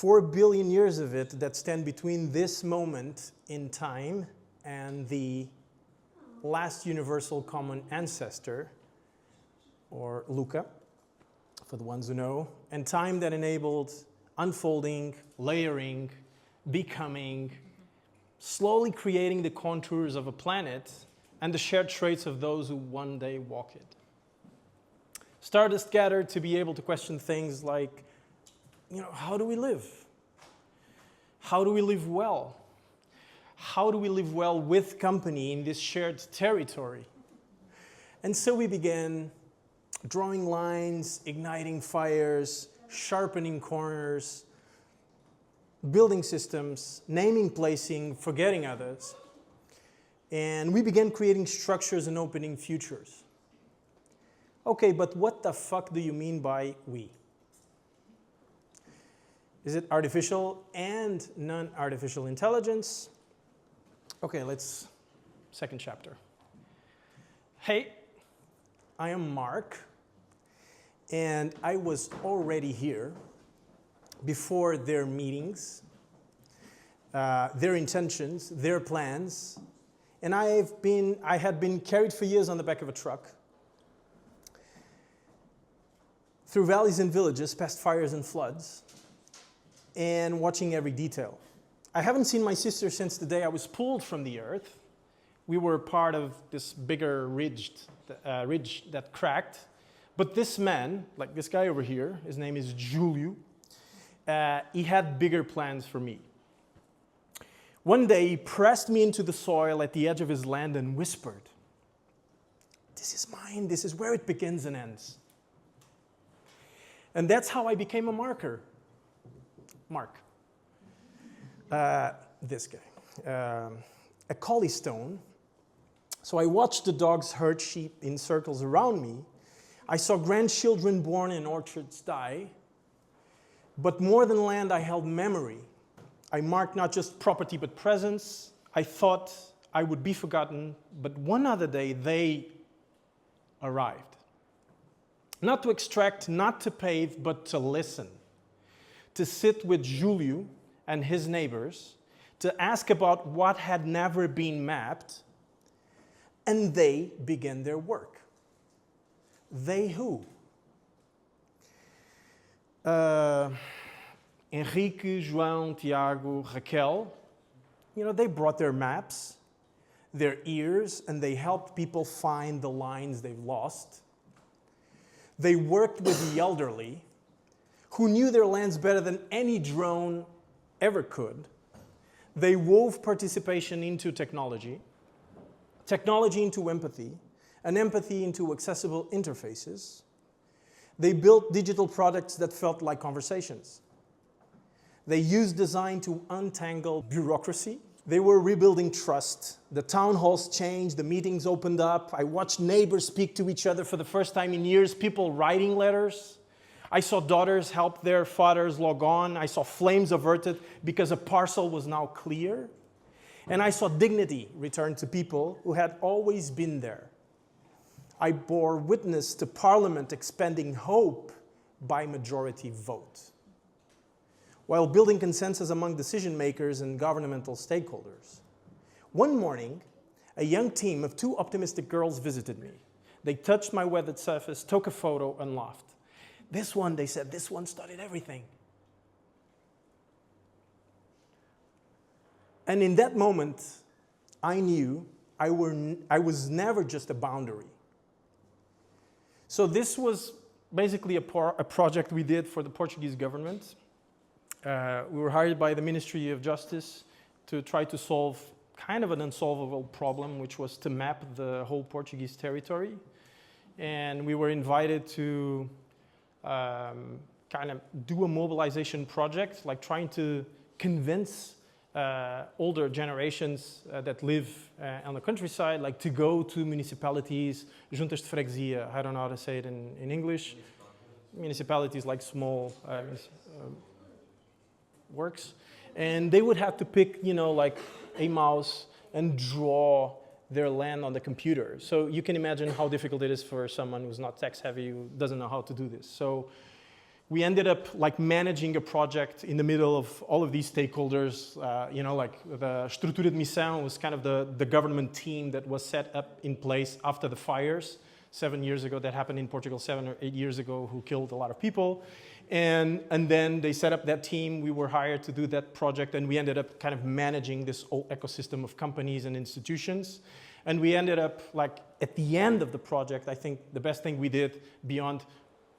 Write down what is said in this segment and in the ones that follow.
4 billion years of it that stand between this moment in time and the last universal common ancestor, or Luca, for the ones who know, and time that enabled unfolding, layering, becoming, slowly creating the contours of a planet and the shared traits of those who one day walk it. Stardust gathered to be able to question things like, how do we live? How do we live well? How do we live well with company in this shared territory? And so we began drawing lines, igniting fires, sharpening corners, building systems, naming, placing, forgetting others. And we began creating structures and opening futures. Okay, but what the fuck do you mean by we? Is it artificial and non-artificial intelligence? Okay, second chapter. Hey, I am Mark, and I was already here before their meetings, their intentions, their plans, and I had been carried for years on the back of a truck through valleys and villages, past fires and floods, and watching every detail. I haven't seen my sister since the day I was pulled from the earth. We were part of this bigger ridge that cracked. But this man, like this guy over here, his name is Julio, he had bigger plans for me. One day, he pressed me into the soil at the edge of his land and whispered, "This is mine, this is where it begins and ends." And that's how I became a marker. Mark. This guy. A collie stone. So I watched the dogs herd sheep in circles around me. I saw grandchildren born in orchards die. But more than land, I held memory. I marked not just property, but presence. I thought I would be forgotten, but one other day, they arrived. Not to extract, not to pave, but to listen. To sit with Julio and his neighbors, to ask about what had never been mapped, and they began their work. They who? Henrique, João, Tiago, Raquel, they brought their maps, their ears, and they helped people find the lines they've lost. They worked with the elderly, who knew their lands better than any drone ever could. They wove participation into technology, technology into empathy, and empathy into accessible interfaces. They built digital products that felt like conversations. They used design to untangle bureaucracy. They were rebuilding trust. The town halls changed, the meetings opened up. I watched neighbors speak to each other for the first time in years, people writing letters. I saw daughters help their fathers log on. I saw flames averted because a parcel was now clear. And I saw dignity returned to people who had always been there. I bore witness to Parliament expanding hope by majority vote, while building consensus among decision makers and governmental stakeholders. One morning, a young team of 2 optimistic girls visited me. They touched my weathered surface, took a photo, and laughed. This one, they said, this one studied everything. And in that moment, I knew I was never just a boundary. So this was basically a project we did for the Portuguese government. We were hired by the Ministry of Justice to try to solve kind of an unsolvable problem, which was to map the whole Portuguese territory. And we were invited to kind of do a mobilization project, like trying to convince older generations that live on the countryside, like to go to municipalities, juntas de freguesia, I don't know how to say it in English. Municipalities like small works. And they would have to pick, like a mouse and draw their land on the computer. So you can imagine how difficult it is for someone who's not tech savvy, who doesn't know how to do this. So we ended up like managing a project in the middle of all of these stakeholders. Like the Estrutura de Missão was kind of the government team that was set up in place after the fires 7 years ago that happened in Portugal 7 or 8 years ago, who killed a lot of people. And then they set up that team. We were hired to do that project, and we ended up kind of managing this whole ecosystem of companies and institutions. And we ended up, like, at the end of the project, I think the best thing we did beyond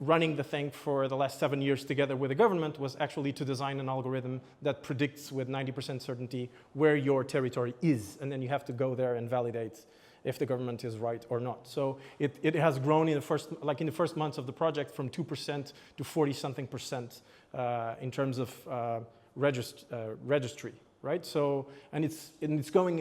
running the thing for the last 7 years together with the government was actually to design an algorithm that predicts with 90% certainty where your territory is. And then you have to go there and validate if the government is right or not. So it has grown in the first months of the project from 2% to 40-something% in terms of registry, right? So, and it's going,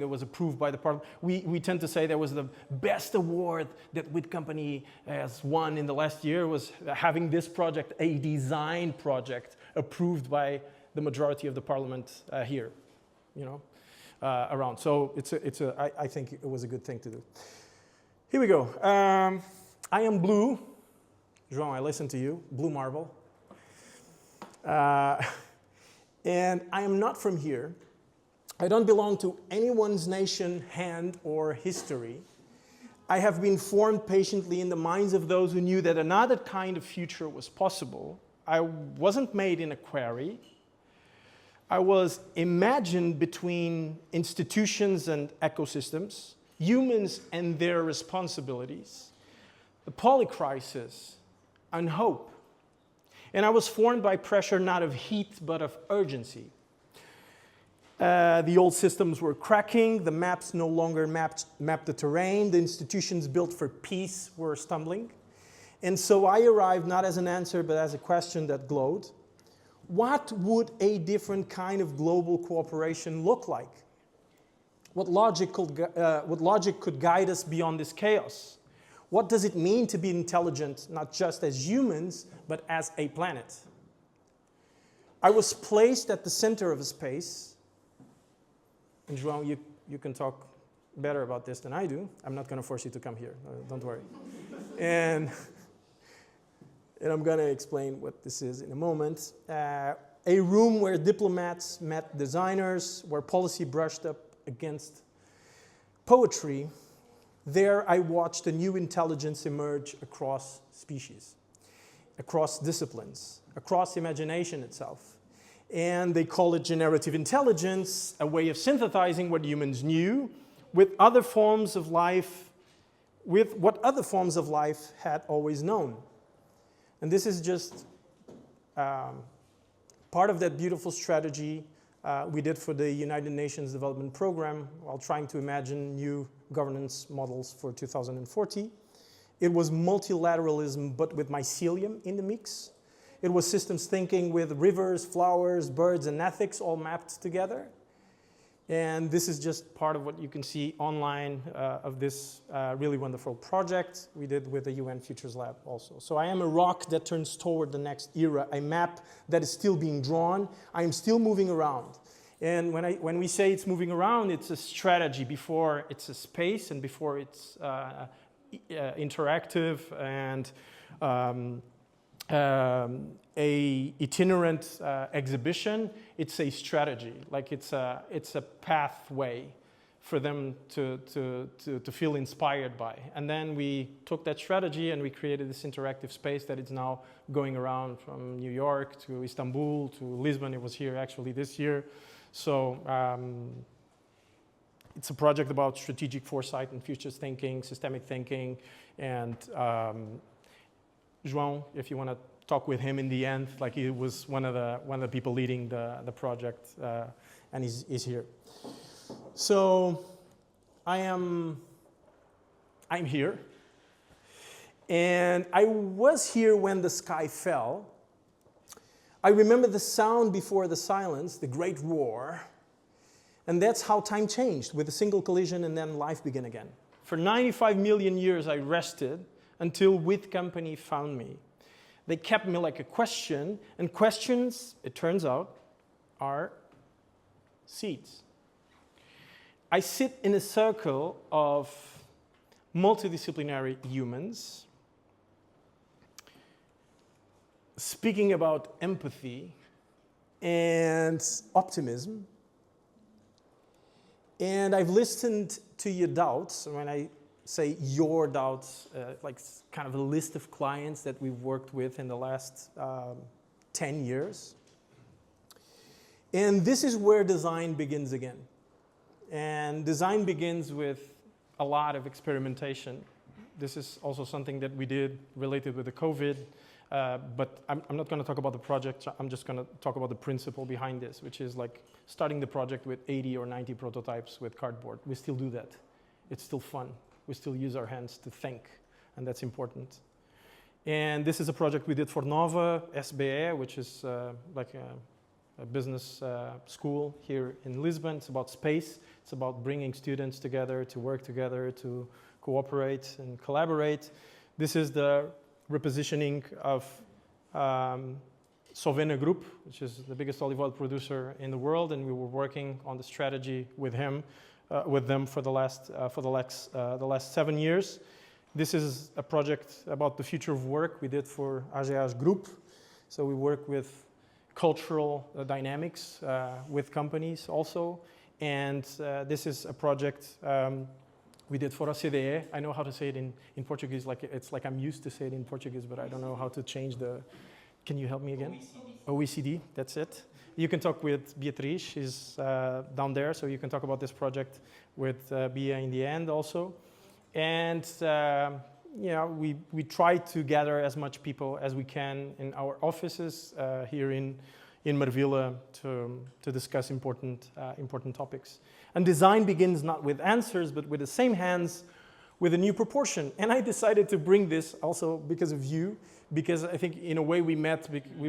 it was approved by the parliament. We tend to say that was the best award that WIT company has won in the last year, was having this project, a design project, approved by the majority of the parliament here, around. So I think it was a good thing to do. Here we go. I am blue. João, I listen to you. Blue marble. And I am not from here. I don't belong to anyone's nation, hand, or history. I have been formed patiently in the minds of those who knew that another kind of future was possible. I wasn't made in a quarry. I was imagined between institutions and ecosystems, humans and their responsibilities, the polycrisis, and hope. And I was formed by pressure not of heat, but of urgency. The old systems were cracking, the maps no longer mapped the terrain, the institutions built for peace were stumbling. And so I arrived not as an answer, but as a question that glowed. What would a different kind of global cooperation look like? What logic could guide us beyond this chaos? What does it mean to be intelligent, not just as humans, but as a planet? I was placed at the center of a space, and João, you can talk better about this than I do. I'm not going to force you to come here, don't worry. And I'm going to explain what this is in a moment. A room where diplomats met designers, where policy brushed up against poetry. There I watched a new intelligence emerge across species, across disciplines, across imagination itself. And they call it generative intelligence, a way of synthesizing what humans knew with other forms of life, with what other forms of life had always known. And this is just part of that beautiful strategy we did for the United Nations Development Program while trying to imagine new governance models for 2040. It was multilateralism, but with mycelium in the mix. It was systems thinking with rivers, flowers, birds, and ethics all mapped together. And this is just part of what you can see online of this really wonderful project we did with the UN Futures Lab also. So I am a rock that turns toward the next era, a map that is still being drawn. I am still moving around. And when we say it's moving around, it's a strategy before it's a space and before it's interactive and a itinerant exhibition. It's a strategy, like it's a pathway for them to feel inspired by. And then we took that strategy and we created this interactive space that is now going around from New York to Istanbul to Lisbon. It was here actually this year. So it's a project about strategic foresight and futures thinking, systemic thinking, and João, if you want to talk with him in the end, like he was one of the people leading the project, and he's here. So I'm here, and I was here when the sky fell. I remember the sound before the silence, the great roar, and that's how time changed with a single collision, and then life began again. For 95 million years, I rested until WIT company found me. They kept me like a question, and questions, it turns out, are seeds. I sit in a circle of multidisciplinary humans speaking about empathy and optimism. And I've listened to your doubts. When I say your doubts, like kind of a list of clients that we've worked with in the last 10 years. And this is where design begins again. And design begins with a lot of experimentation. This is also something that we did related with the COVID, but I'm not going to talk about the project. I'm just going to talk about the principle behind this, which is like starting the project with 80 or 90 prototypes with cardboard. We still do that. It's still fun. We still use our hands to think, and that's important. And this is a project we did for Nova SBE, which is like a business school here in Lisbon. It's about space. It's about bringing students together to work together, to cooperate and collaborate. This is the repositioning of Sovena Group, which is the biggest olive oil producer in the world, and we were working on the strategy with them for the last 7 years. This is a project about the future of work we did for AGA's Group. So we work with cultural dynamics with companies also, and this is a project we did for OCDE. I know how to say it in Portuguese, it's like I'm used to say it in Portuguese, but I don't know how to change the... Can you help me again? OECD, that's it. You can talk with Beatriz, she's down there, so you can talk about this project with Bia in the end also. And we try to gather as much people as we can in our offices here in Marvila to discuss important topics. And design begins not with answers, but with the same hands, with a new proportion. And I decided to bring this also because of you, because I think in a way we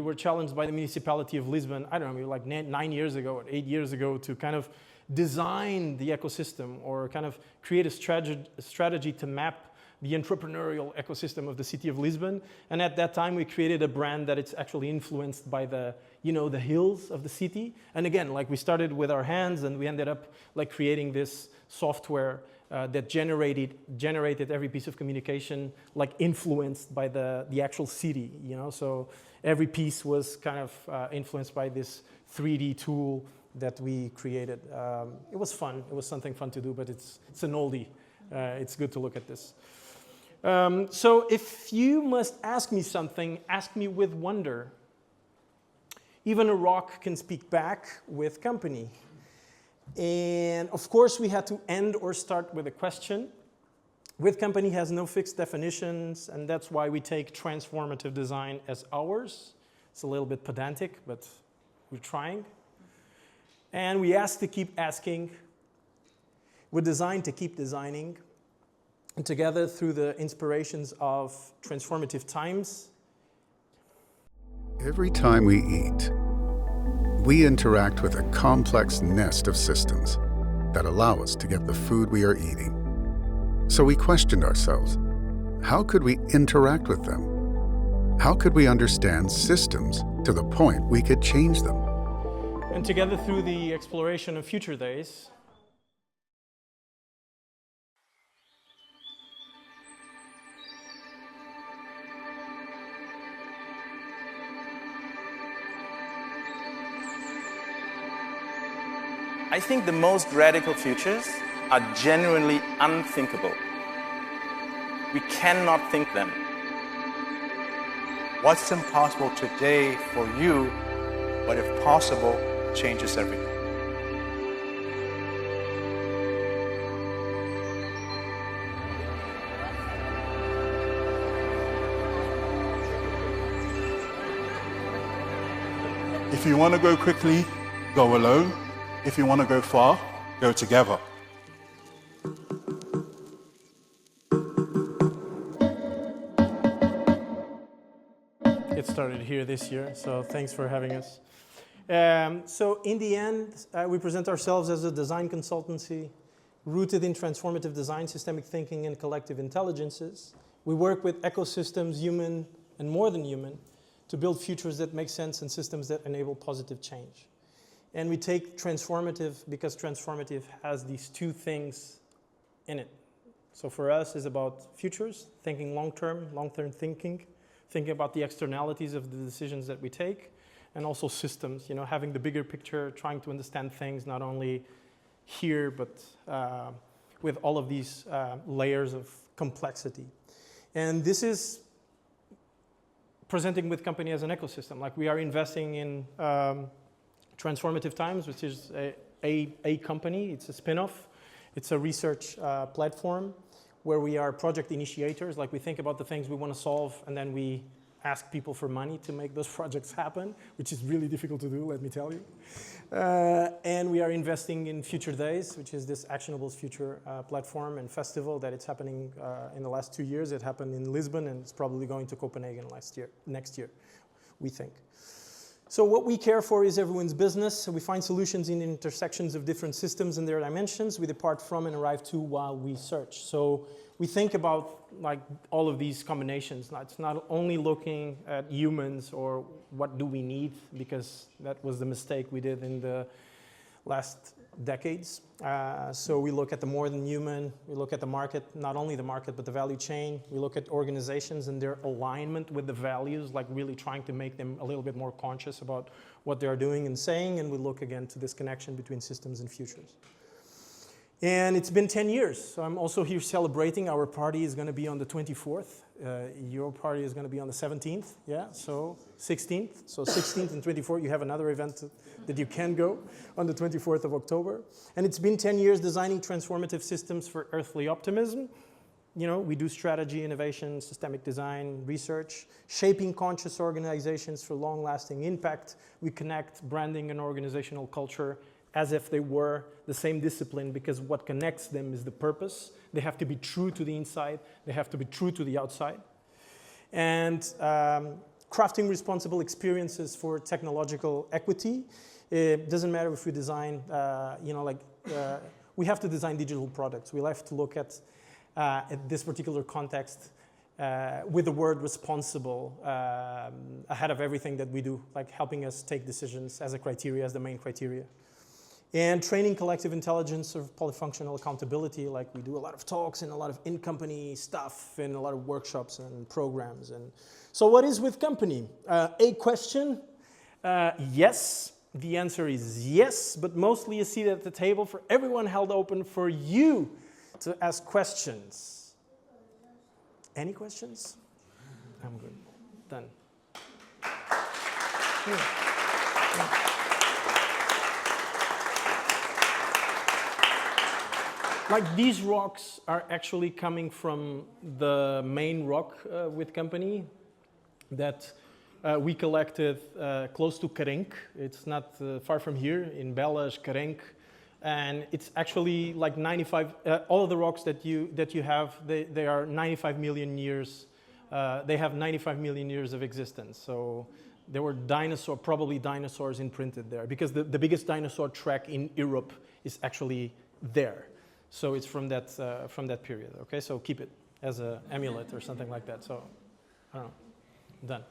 were challenged by the municipality of Lisbon, I don't know, maybe like 9 years ago or 8 years ago, to kind of design the ecosystem or kind of create a strategy to map the entrepreneurial ecosystem of the city of Lisbon. And at that time, we created a brand that it's actually influenced by the hills of the city. And again, like we started with our hands and we ended up like creating this software that generated every piece of communication like influenced by the actual city, So every piece was kind of influenced by this 3D tool that we created. It was fun. It was something fun to do, but it's an oldie. It's good to look at this. So if you must ask me something, ask me with wonder. Even a rock can speak back with company. And of course, we had to end or start with a question. With company has no fixed definitions, and that's why we take transformative design as ours. It's a little bit pedantic, but we're trying. And we ask to keep asking. We're designed to keep designing. And together, through the inspirations of transformative times. Every time we eat, we interact with a complex nest of systems that allow us to get the food we are eating. So we questioned ourselves, how could we interact with them? How could we understand systems to the point we could change them? And together, through the exploration of future days, I think the most radical futures are genuinely unthinkable. We cannot think them. What's impossible today for you, but if possible, changes everything. If you want to go quickly, go alone. If you want to go far, go together. It started here this year, so thanks for having us. So in the end, we present ourselves as a design consultancy rooted in transformative design, systemic thinking, and collective intelligences. We work with ecosystems, human and more than human, to build futures that make sense and systems that enable positive change. And we take transformative because transformative has these two things in it. So for us, it's about futures, thinking long-term thinking, thinking about the externalities of the decisions that we take, and also systems, having the bigger picture, trying to understand things not only here, but with all of these layers of complexity. And this is presenting with company as an ecosystem. Like, we are investing in Transformative Times, which is a company. It's a spin-off. It's a research platform where we are project initiators. Like, we think about the things we want to solve, and then we ask people for money to make those projects happen, which is really difficult to do, let me tell you. And we are investing in Future Days, which is this Actionables Future platform and festival that it's happening in the last 2 years. It happened in Lisbon, and it's probably going to Copenhagen next year, we think. So what we care for is everyone's business. So we find solutions in intersections of different systems and their dimensions. We depart from and arrive to while we search. So we think about like all of these combinations. It's not only looking at humans or what do we need, because that was the mistake we did in the last decades. So we look at the more than human, we look at the market, not only the market, but the value chain. We look at organizations and their alignment with the values, like really trying to make them a little bit more conscious about what they are doing and saying. And we look again to this connection between systems and futures. And it's been 10 years, so I'm also here celebrating. Our party is going to be on the 24th. Your party is going to be on the 17th, yeah? So 16th. So 16th and 24th, you have another event that you can go on the 24th of October. And it's been 10 years designing transformative systems for earthly optimism. We do strategy, innovation, systemic design, research, shaping conscious organizations for long-lasting impact. We connect branding and organizational culture as if they were the same discipline, because what connects them is the purpose. They have to be true to the inside. They have to be true to the outside. And crafting responsible experiences for technological equity. It doesn't matter if we design, we have to design digital products. We'll have to look at this particular context with the word responsible ahead of everything that we do, like helping us take decisions as a criteria, as the main criteria. And training collective intelligence of polyfunctional accountability, like we do a lot of talks and a lot of in-company stuff and a lot of workshops and programs. And so what is with company? A question, yes. The answer is yes, but mostly a seat at the table for everyone held open for you to ask questions. Any questions? I'm good. Done. Yeah. Like, these rocks are actually coming from the main rock with company that we collected close to Carenc. It's not far from here, in Belas, Carenc. And it's actually like 95, all of the rocks that you have, they are 95 million years, they have 95 million years of existence. So there were probably dinosaurs imprinted there, because the biggest dinosaur track in Europe is actually there. So it's from that period, okay? So keep it as an amulet or something like that. So, I don't know, done.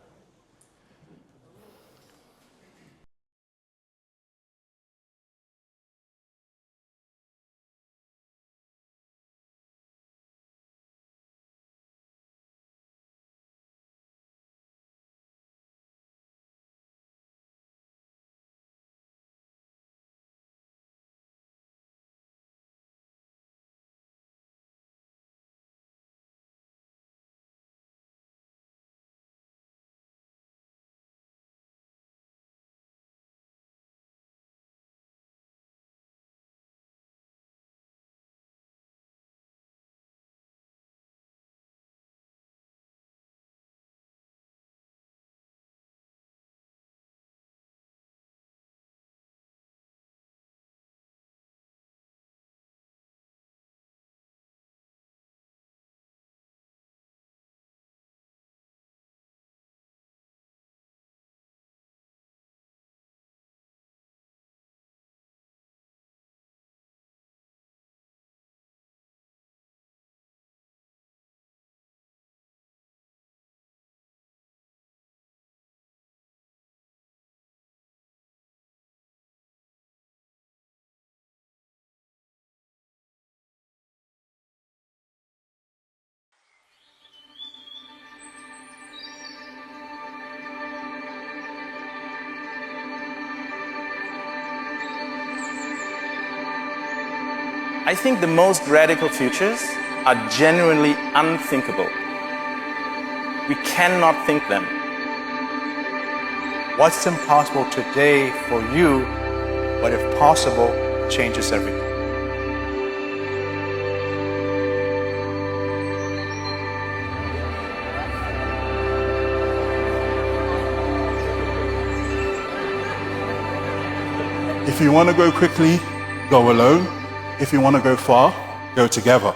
I think the most radical futures are genuinely unthinkable. We cannot think them. What's impossible today for you, but if possible, changes everything. If you want to go quickly, go alone. If you want to go far, go together.